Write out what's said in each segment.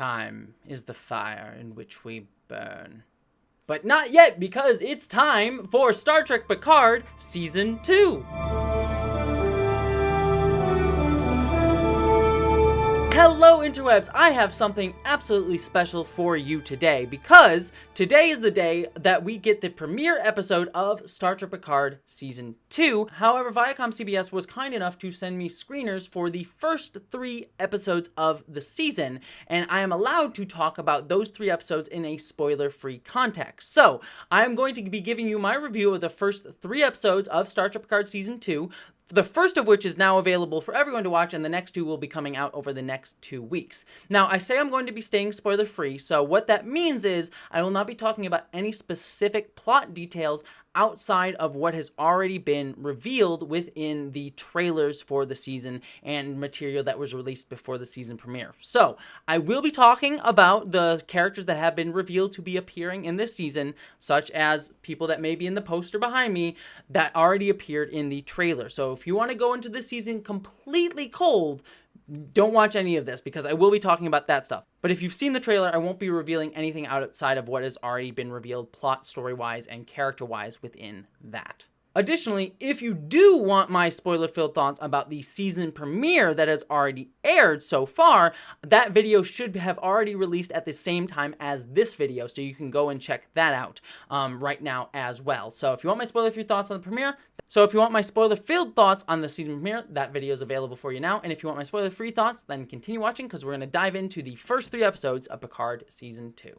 Time is the fire in which we burn. But not yet, because it's time for Star Trek Picard Season 2. Hello interwebs, I have something absolutely special for you today, because today is the day that we get the premiere episode of Star Trek Picard Season 2. However, Viacom CBS was kind enough to send me screeners for the first 3 episodes of the season, and I am allowed to talk about those 3 episodes in a spoiler-free context. So, I am going to be giving you my review of the first 3 episodes of Star Trek Picard Season 2, the first of which is now available for everyone to watch, and the next 2 will be coming out over the next 2 weeks. Now, I say I'm going to be staying spoiler-free, so what that means is I will not be talking about any specific plot details outside of what has already been revealed within the trailers for the season and material that was released before the season premiere. So, I will be talking about the characters that have been revealed to be appearing in this season, such as people that may be in the poster behind me that already appeared in the trailer. So, if you want to go into this season completely cold, don't watch any of this, because I will be talking about that stuff. But if you've seen the trailer, I won't be revealing anything outside of what has already been revealed plot, story-wise, and character-wise within that. Additionally, if you do want my spoiler-filled thoughts about the season premiere that has already aired so far, that video should have already released at the same time as this video, so you can go and check that out right now as well. So if you want my spoiler-filled thoughts on the premiere, the season premiere, that video is available for you now. And if you want my spoiler-free thoughts, then continue watching, because we're going to dive into the first 3 episodes of Picard Season 2.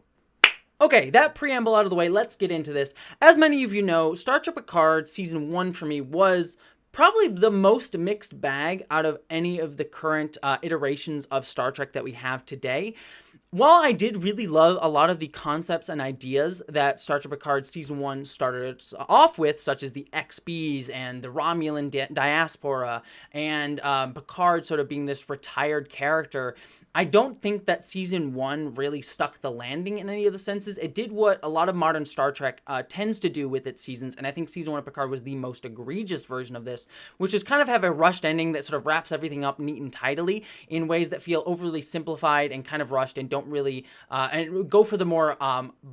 Okay, that preamble out of the way, let's get into this. As many of you know, Star Trek Picard Season 1 for me was probably the most mixed bag out of any of the current iterations of Star Trek that we have today. While I did really love a lot of the concepts and ideas that Star Trek Picard Season 1 started off with, such as the XBs and the Romulan diaspora, and Picard sort of being this retired character, I don't think that Season 1 really stuck the landing in any of the senses. It did what a lot of modern Star Trek tends to do with its seasons, and I think Season 1 of Picard was the most egregious version of this, which is kind of have a rushed ending that sort of wraps everything up neat and tidily in ways that feel overly simplified and kind of rushed and don't really and go for the more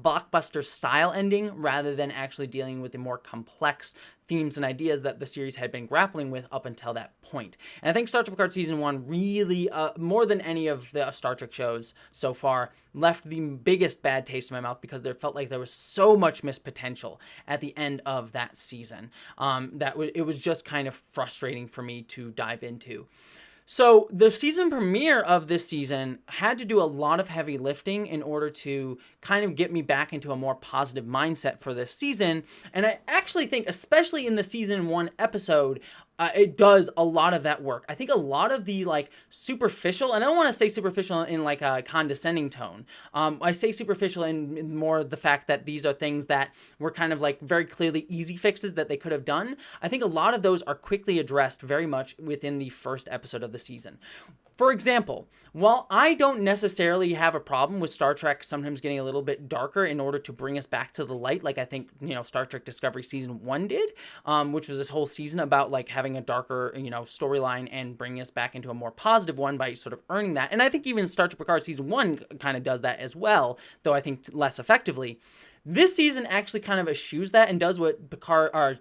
blockbuster style ending rather than actually dealing with the more complex themes and ideas that the series had been grappling with up until that point. And I think Star Trek Picard Season 1 really, more than any of the Star Trek shows so far, left the biggest bad taste in my mouth, because there felt like there was so much missed potential at the end of that season. It was just kind of frustrating for me to dive into. So the season premiere of this season had to do a lot of heavy lifting in order to kind of get me back into a more positive mindset for this season. And I actually think, especially in the Season 1 episode, it does a lot of that work. I think a lot of the superficial, and I don't want to say superficial in like a condescending tone. I say superficial in more the fact that these are things that were kind of like very clearly easy fixes that they could have done. I think a lot of those are quickly addressed very much within the first episode of the season. For example, while I don't necessarily have a problem with Star Trek sometimes getting a little bit darker in order to bring us back to the light, like I think, Star Trek Discovery Season 1 did, which was this whole season about like having a darker, storyline and bringing us back into a more positive one by sort of earning that. And I think even Star Trek Picard Season 1 kind of does that as well, though I think less effectively. This season actually kind of eschews that and does what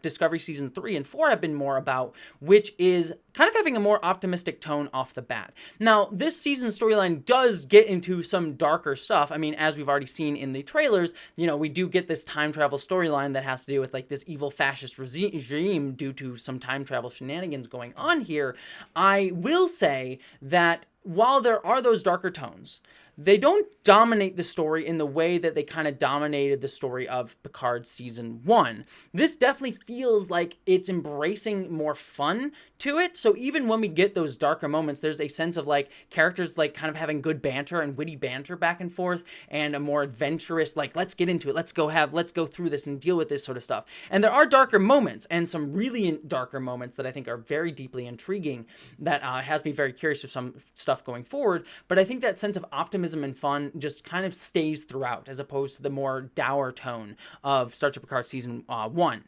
Discovery Season 3 and 4 have been more about, which is kind of having a more optimistic tone off the bat. Now, this season's storyline does get into some darker stuff. I mean, as we've already seen in the trailers, we do get this time travel storyline that has to do with like this evil fascist regime due to some time travel shenanigans going on here. I will say that while there are those darker tones, they don't dominate the story in the way that they kind of dominated the story of Picard Season 1. This definitely feels like it's embracing more fun to it. So even when we get those darker moments, there's a sense of like characters like kind of having good banter and witty banter back and forth, and a more adventurous, like, let's get into it, let's go through this and deal with this sort of stuff. And there are darker moments, and some really darker moments that I think are very deeply intriguing, that has me very curious of some stuff going forward. But I think that sense of optimism and fun just kind of stays throughout, as opposed to the more dour tone of Star Trek Picard Season 1.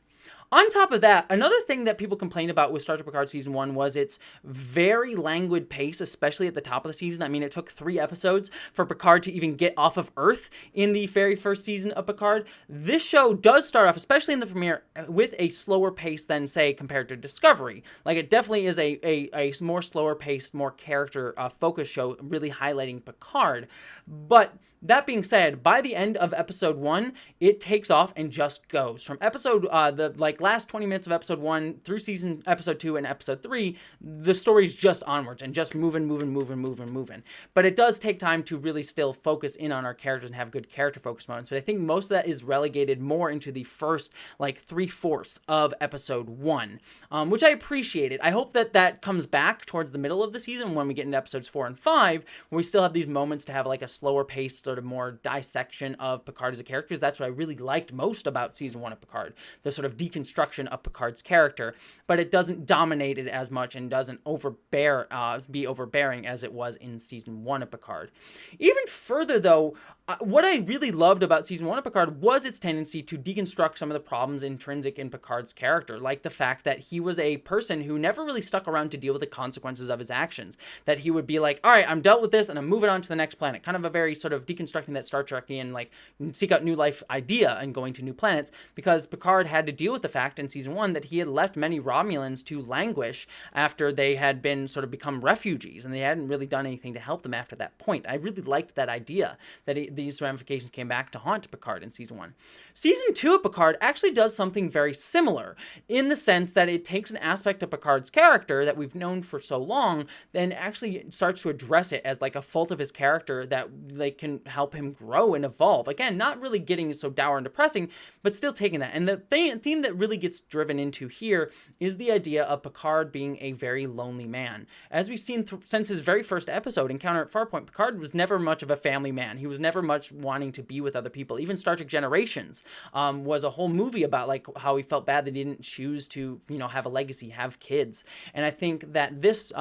On top of that, another thing that people complained about with Star Trek Picard Season 1 was its very languid pace, especially at the top of the season. I mean, it took 3 episodes for Picard to even get off of Earth in the very first season of Picard. This show does start off, especially in the premiere, with a slower pace than, say, compared to Discovery. Like, it definitely is a more slower paced, more character focused show, really highlighting Picard. But that being said, by the end of episode 1, it takes off and just goes. From the last 20 minutes of episode 1 through episode 2 and episode 3, the story's just onwards and just moving. But it does take time to really still focus in on our characters and have good character focus moments. But I think most of that is relegated more into the first, 3/4 of episode 1, which I appreciated. I hope that comes back towards the middle of the season when we get into episodes 4 and 5, where we still have these moments to have a slower pace, sort of more dissection of Picard as a character, because that's what I really liked most about season 1 of Picard, the sort of deconstruction of Picard's character, but it doesn't dominate it as much and doesn't be overbearing as it was in season 1 of Picard. Even further though, what I really loved about season 1 of Picard was its tendency to deconstruct some of the problems intrinsic in Picard's character, like the fact that he was a person who never really stuck around to deal with the consequences of his actions, that he would be like, all right, I'm dealt with this and I'm moving on to the next planet, kind of a very sort of deconstructing that Star Trekian, seek out new life idea and going to new planets, because Picard had to deal with the fact in season 1 that he had left many Romulans to languish after they had been sort of become refugees, and they hadn't really done anything to help them after that point. I really liked that idea, that these ramifications came back to haunt Picard in season 1. Season 2 of Picard actually does something very similar, in the sense that it takes an aspect of Picard's character that we've known for so long, then actually starts to address it as a fault of his character that can help him grow and evolve. Again, not really getting so dour and depressing, but still taking that. And the theme that really gets driven into here is the idea of Picard being a very lonely man. As we've seen since his very first episode, Encounter at Farpoint, Picard was never much of a family man. He was never much wanting to be with other people. Even Star Trek Generations was a whole movie about how he felt bad that he didn't choose to, have a legacy, have kids. And I think that this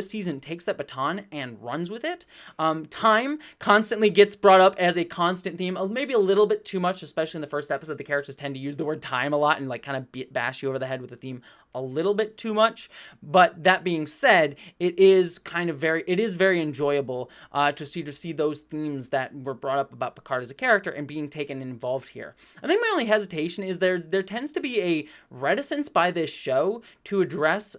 season takes that baton and runs with it. Time constantly gets brought up as a constant theme, maybe a little bit too much, especially in the first episode. The characters tend to use the word time a lot and kind of bash you over the head with the theme a little bit too much. But that being said, it is very enjoyable to see those themes that were brought up about Picard as a character and being taken and involved here. I think my only hesitation is there tends to be a reticence by this show to address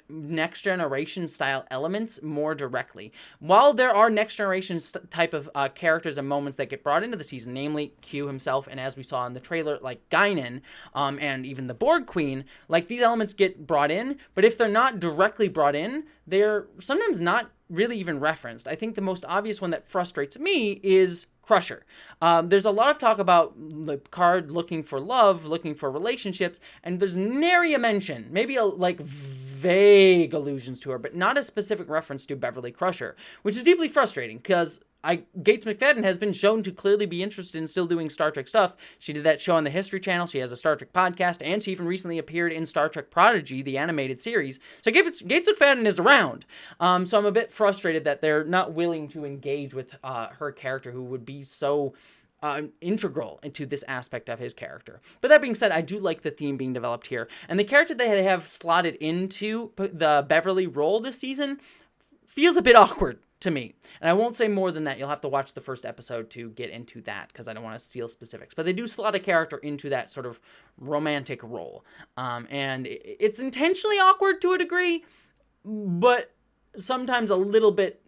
next generation style elements more directly. While there are next generation type of characters and moments that get brought into the season, namely Q himself, and as we saw in the trailer, Guinan, and even the Borg Queen, these elements get brought in, but if they're not directly brought in, they're sometimes not really even referenced. I think the most obvious one that frustrates me is Crusher. There's a lot of talk about Picard looking for love, looking for relationships, and there's nary a mention, maybe vague allusions to her, but not a specific reference to Beverly Crusher, which is deeply frustrating because Gates McFadden has been shown to clearly be interested in still doing Star Trek stuff. She did that show on the History Channel. She has a Star Trek podcast, and she even recently appeared in Star Trek Prodigy, the animated series. So Gates McFadden is around. So I'm a bit frustrated that they're not willing to engage with her character, who would be so integral into this aspect of his character. But that being said, I do like the theme being developed here. And the character that they have slotted into the Beverly role this season feels a bit awkward to me. And I won't say more than that. You'll have to watch the first episode to get into that, because I don't want to steal specifics. But they do slot a character into that sort of romantic role. And it's intentionally awkward to a degree, but sometimes a little bit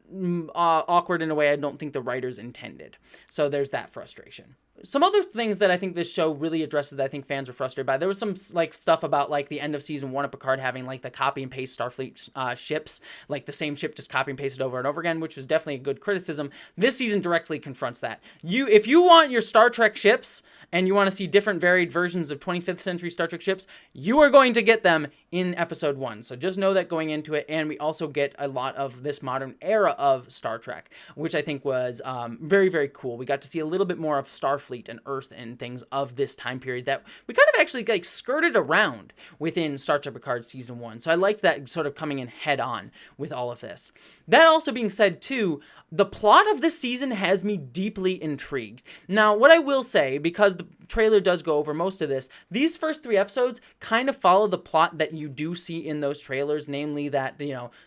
awkward in a way I don't think the writers intended. So there's that frustration. Some other things that I think this show really addresses that I think fans were frustrated by. There was some stuff about the end of season 1 of Picard having the copy and paste Starfleet ships, the same ship just copy and pasted over and over again, which was definitely a good criticism. This season directly confronts that. If you want your Star Trek ships and you want to see different varied versions of 25th century Star Trek ships, you are going to get them in episode 1. So just know that going into it. And we also get a lot of this modern era of Star Trek, which I think was very, very cool. We got to see a little bit more of Starfleet Starfleet and Earth and things of this time period that we kind of actually like skirted around within Star Trek Picard Season 1. So I liked that sort of coming in head on with all of this. That also being said too, the plot of this season has me deeply intrigued. Now, what I will say, because the trailer does go over most of this, these first 3 episodes kind of follow the plot that you do see in those trailers, namely that,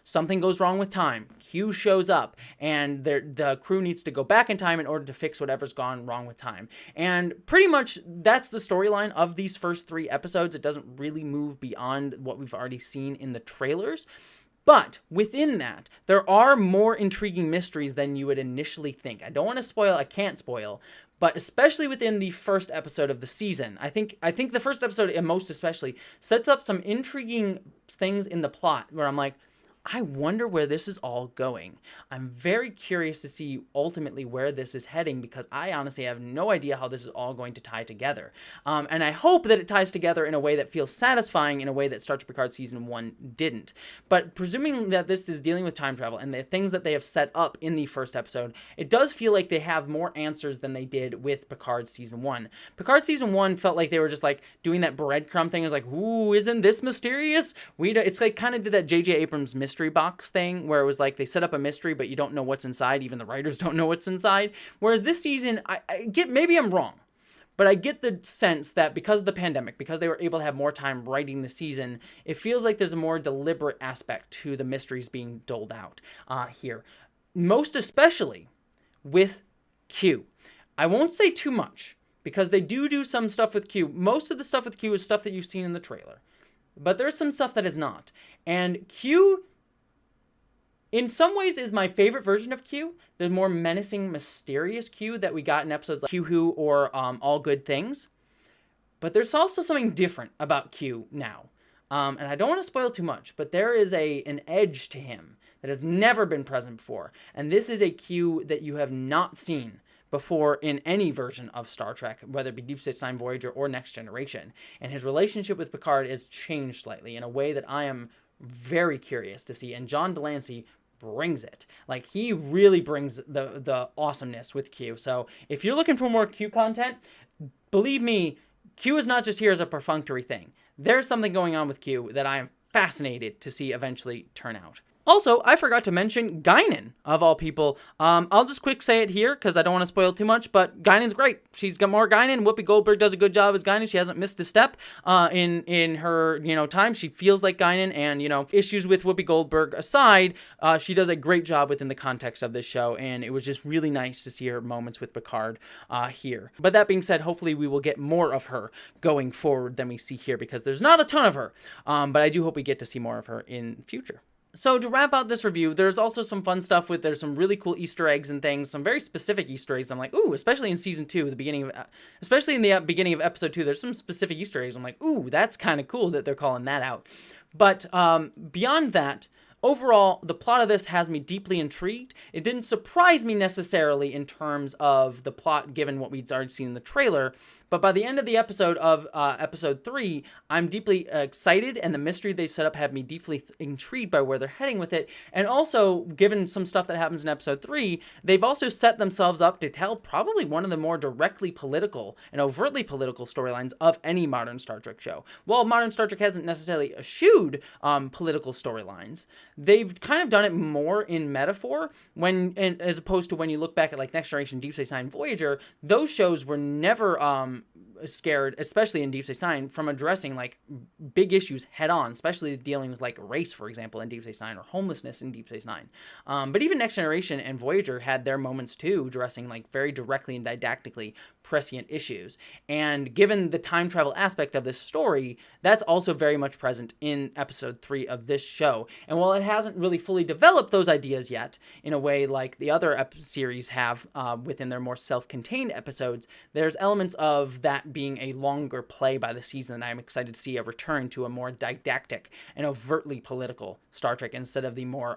something goes wrong with time. Q shows up, and the crew needs to go back in time in order to fix whatever's gone wrong with time. And pretty much that's the storyline of these first 3 episodes. It doesn't really move beyond what we've already seen in the trailers. But within that, there are more intriguing mysteries than you would initially think. I don't want to spoil, I can't spoil, but especially within the first episode of the season, I think the first episode, and most especially, sets up some intriguing things in the plot where I'm like, I wonder where this is all going. I'm very curious to see ultimately where this is heading, because I honestly have no idea how this is all going to tie together. And I hope that it ties together in a way that feels satisfying, in a way that Star Trek Picard Season 1 didn't. But presuming that this is dealing with time travel and the things that they have set up in the first episode, it does feel like they have more answers than they did with Picard Season 1. Picard Season 1 felt like they were just like doing that breadcrumb thing. It was like, ooh, isn't this mysterious? It's like kind of did that J.J. Abrams mystery box thing where it was like they set up a mystery but you don't know what's inside. Even the writers don't know what's inside. Whereas this season, I get, maybe I'm wrong, but I get the sense that because of the pandemic, because they were able to have more time writing the season, it feels like there's a more deliberate aspect to the mysteries being doled out here. Most especially with Q. I won't say too much because they do some stuff with Q. Most of the stuff with Q is stuff that you've seen in the trailer, but there's some stuff that is not. And Q, in some ways, is my favorite version of Q. The more menacing, mysterious Q that we got in episodes like Q Who or All Good Things. But there's also something different about Q now. And I don't want to spoil too much, but there is an edge to him that has never been present before. And this is a Q that you have not seen before in any version of Star Trek, whether it be Deep Space Nine, Voyager, or Next Generation. And his relationship with Picard has changed slightly in a way that I am very curious to see. And John Delancey brings it. Like, he really brings the awesomeness with Q. So if you're looking for more Q content, believe me, Q is not just here as a perfunctory thing. There's something going on with Q that I am fascinated to see eventually turn out. Also, I forgot to mention Guinan, of all people. I'll just quick say it here because I don't want to spoil too much, but Guinan's great. She's got more Guinan. Whoopi Goldberg does a good job as Guinan. She hasn't missed a step in her time. She feels like Guinan, and issues with Whoopi Goldberg aside, she does a great job within the context of this show, and it was just really nice to see her moments with Picard here. But that being said, hopefully we will get more of her going forward than we see here, because there's not a ton of her, but I do hope we get to see more of her in future. So to wrap out this review, there's also some fun stuff there's some really cool Easter eggs and things, some very specific Easter eggs. I'm like, ooh, especially in season 2, especially in the beginning of episode 2, there's some specific Easter eggs. I'm like, ooh, that's kind of cool that they're calling that out. But beyond that, overall, the plot of this has me deeply intrigued. It didn't surprise me necessarily in terms of the plot, given what we'd already seen in the trailer. But by the end of the episode of episode 3, I'm deeply excited, and the mystery they set up had me deeply intrigued by where they're heading with it. And also, given some stuff that happens in episode 3, they've also set themselves up to tell probably one of the more directly political and overtly political storylines of any modern Star Trek show. While modern Star Trek hasn't necessarily eschewed political storylines, they've kind of done it more in metaphor, as opposed to when you look back at like Next Generation, Deep Space Nine, Voyager. Those shows were never scared, especially in Deep Space Nine, from addressing like big issues head on, especially dealing with like race, for example, in Deep Space Nine, or homelessness in Deep Space Nine. But even Next Generation and Voyager had their moments too, addressing like very directly and didactically prescient issues. And given the time travel aspect of this story, that's also very much present in episode 3 of this show. And while it hasn't really fully developed those ideas yet, in a way like the other series have within their more self-contained episodes, there's elements of that being a longer play by the season, and I'm excited to see a return to a more didactic and overtly political Star Trek instead of the more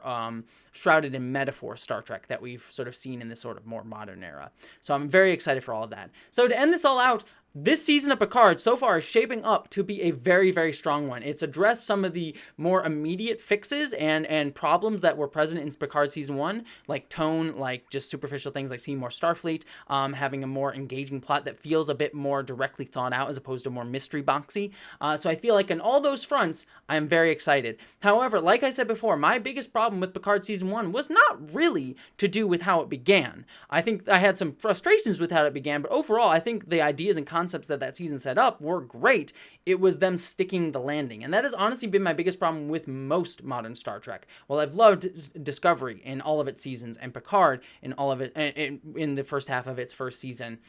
shrouded in metaphor Star Trek that we've sort of seen in this sort of more modern era. So I'm very excited for all of that. So to end this all out, This season of Picard so far is shaping up to be a very, very strong one. It's addressed some of the more immediate fixes and problems that were present in Picard Season 1, like tone, like just superficial things like seeing more Starfleet, having a more engaging plot that feels a bit more directly thought out as opposed to more mystery boxy. So I feel like in all those fronts, I am very excited. However, like I said before, my biggest problem with Picard Season 1 was not really to do with how it began. I think I had some frustrations with how it began, but overall, I think the ideas and concepts that season set up were great. It was them sticking the landing, and that has honestly been my biggest problem with most modern Star Trek. While I've loved Discovery in all of its seasons and Picard in all of it in the first half of its first season,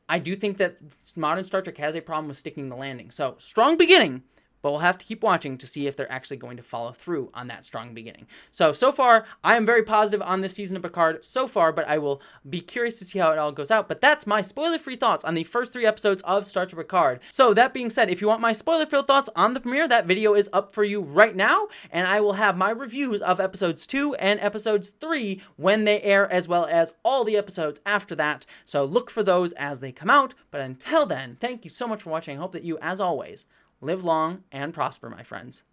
I do think that modern Star Trek has a problem with sticking the landing. So, strong beginning, but we'll have to keep watching to see if they're actually going to follow through on that strong beginning. So far, I am very positive on this season of Picard so far, but I will be curious to see how it all goes out. But that's my spoiler-free thoughts on the first 3 episodes of Star Trek Picard. So that being said, if you want my spoiler-filled thoughts on the premiere, that video is up for you right now, and I will have my reviews of episodes 2 and episodes 3 when they air, as well as all the episodes after that. So look for those as they come out. But until then, thank you so much for watching. I hope that you, as always, live long and prosper, my friends.